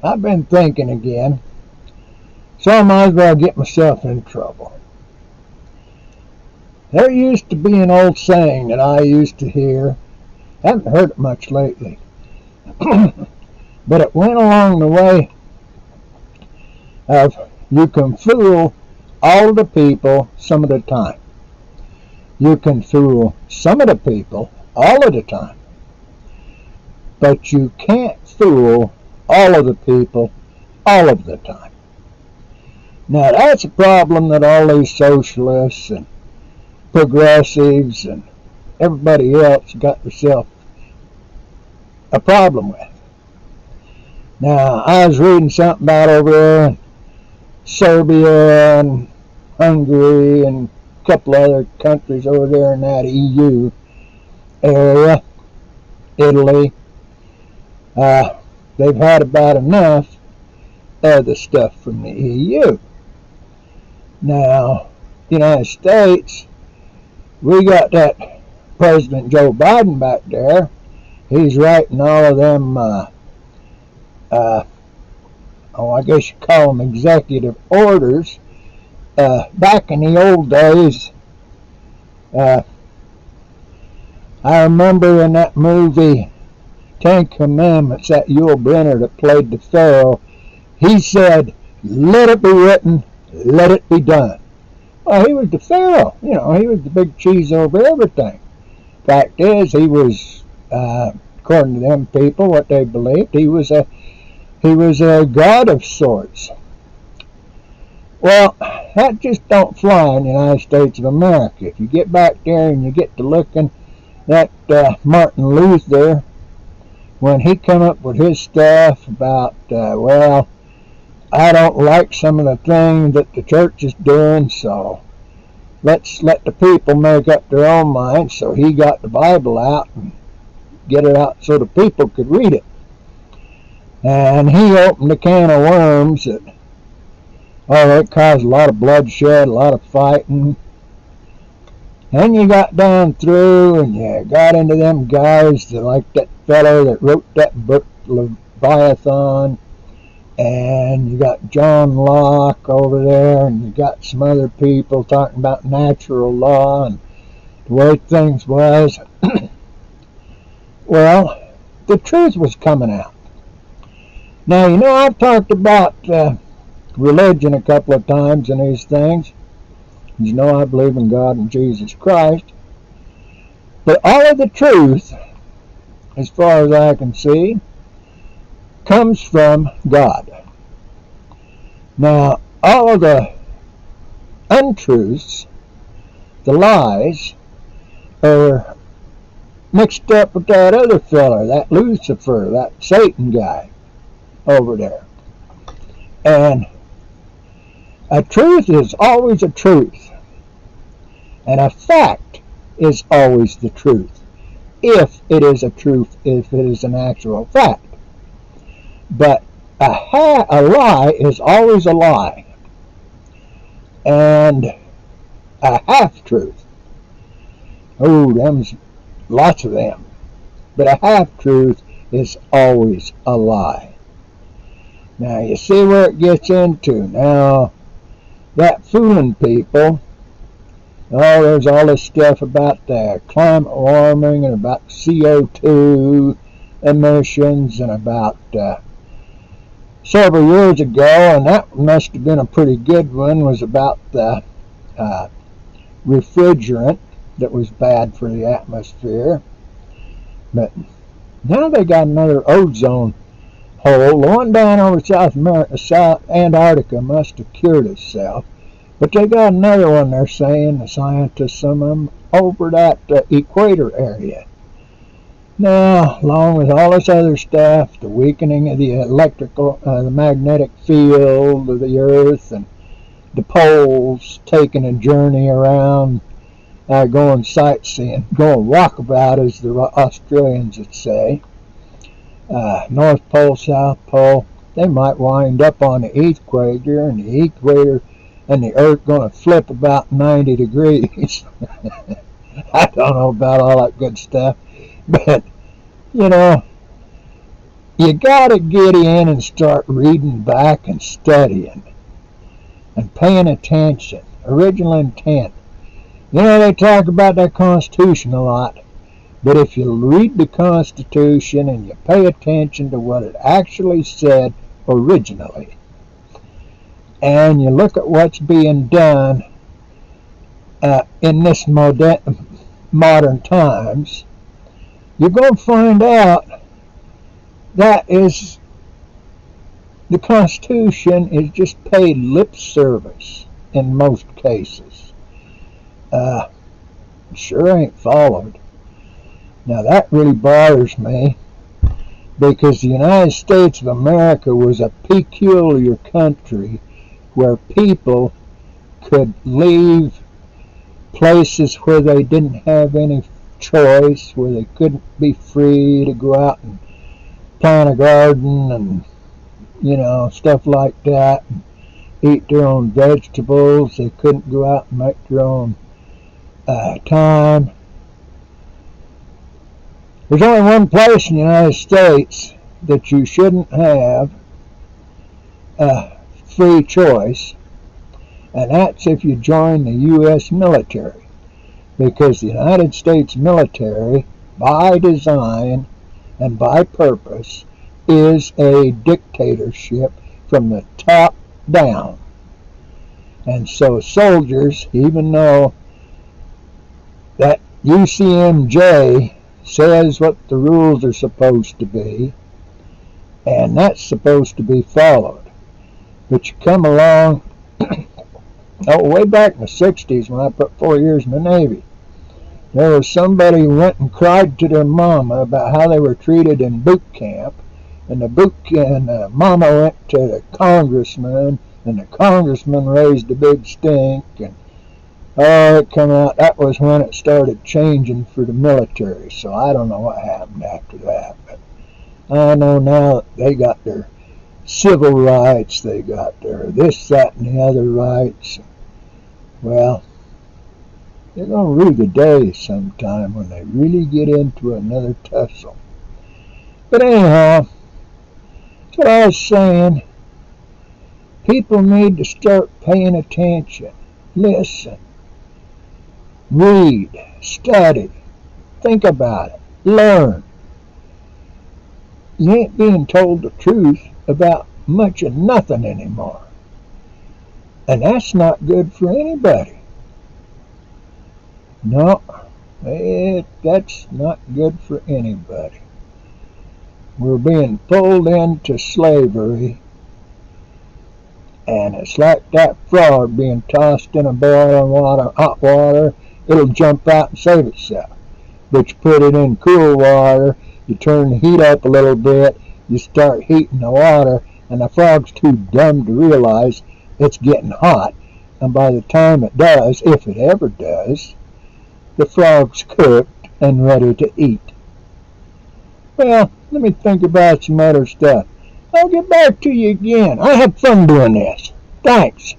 I've been thinking again, so I might as well get myself in trouble. There used to be an old saying that I used to hear. Haven't heard it much lately. But it went along the way of you can fool all the people some of the time. You can fool some of the people all of the time. But you can't fool all of the people all of the time. Now that's a problem that all these socialists and progressives and everybody else got themselves a problem with. Now, I was reading something about over there in Serbia and Hungary and a couple other countries over there in that EU area, Italy. They've had about enough of the stuff from the EU. Now, United States, we got that President Joe Biden back there. He's writing all of them I guess you call them executive orders. Back in the old days, I remember in that movie, Ten Commandments, that Yul Brynner that played the Pharaoh, he said, "Let it be written, let it be done." Well, he was the Pharaoh. He was the big cheese over everything. Fact is, he was, according to them people, what they believed, he was a god of sorts. Well, that just don't fly in the United States of America. If you get back there and you get to looking at Martin Luther, when he come up with his stuff about, I don't like some of the things that the church is doing, so let's let the people make up their own minds. So he got the Bible out and get it out so the people could read it. And he opened a can of worms that, it caused a lot of bloodshed, a lot of fighting. And you got down through and you got into them guys that, like that fellow that wrote that book, Leviathan. And you got John Locke over there, and you got some other people talking about natural law and the way things was. Well, the truth was coming out. Now, I've talked about religion a couple of times and these things. I believe in God and Jesus Christ. But all of the truth, as far as I can see, comes from God. Now, all of the untruths, the lies, are mixed up with that other fella, that Lucifer, that Satan guy over there. And a truth is always a truth. And a fact is always the truth. If it is a truth, if it is an actual fact. But a lie is always a lie. And a half-truth. Them's lots of them. But a half-truth is always a lie. Now, you see where it gets into. Now, that fooling people, there's all this stuff about the climate warming and about CO2 emissions and about several years ago, and that must have been a pretty good one, was about the refrigerant that was bad for the atmosphere. But now they got another ozone hole. The one down over South America, South Antarctica must have cured itself. But they got another one, they're saying, the scientists, some of them, over that equator area. Now, along with all this other stuff, the weakening of the the magnetic field of the Earth, and the poles taking a journey around, going sightseeing, going walkabout, as the Australians would say. North Pole, South Pole, they might wind up on the equator, and the equator and the Earth going to flip about 90 degrees. I don't know about all that good stuff, but, You gotta get in and start reading back and studying and paying attention. Original intent. You know, they talk about that Constitution a lot, but if you read the Constitution and you pay attention to what it actually said originally, and you look at what's being done in this modern times, you're going to find out that is the Constitution is just paid lip service in most cases. Sure ain't followed. Now that really bothers me, because the United States of America was a peculiar country where people could leave places where they didn't have any choice, where they couldn't be free to go out and plant a garden and, you know, stuff like that, and eat their own vegetables. They couldn't go out and make their own time. There's only one place in the United States that you shouldn't have free choice, and that's if you join the U.S. military, because the United States military, by design and by purpose, is a dictatorship from the top down. And so soldiers, even though that UCMJ says what the rules are supposed to be, and that's supposed to be followed, but you come along, way back in the 60s when I put 4 years in the Navy, there was somebody who went and cried to their mama about how they were treated in boot camp, and the mama went to the congressman, and the congressman raised a big stink, and it come out. That was when it started changing for the military. So I don't know what happened after that, but I know now that they got their civil rights, they got their this, that, and the other rights. Well, they're going to rue the day sometime when they really get into another tussle. But anyhow, that's what I was saying. People need to start paying attention, listen, read, study, think about it, learn. You ain't being told the truth about much of nothing anymore. And that's not good for anybody. No, that's not good for anybody. We're being pulled into slavery, and it's like that frog being tossed in a boiling water, hot water. It'll jump out and save itself. But you put it in cool water, you turn the heat up a little bit, you start heating the water, and the frog's too dumb to realize it's getting hot. And by the time it does, if it ever does, the frog's cooked and ready to eat. Well, let me think about some other stuff. I'll get back to you again. I had fun doing this. Thanks.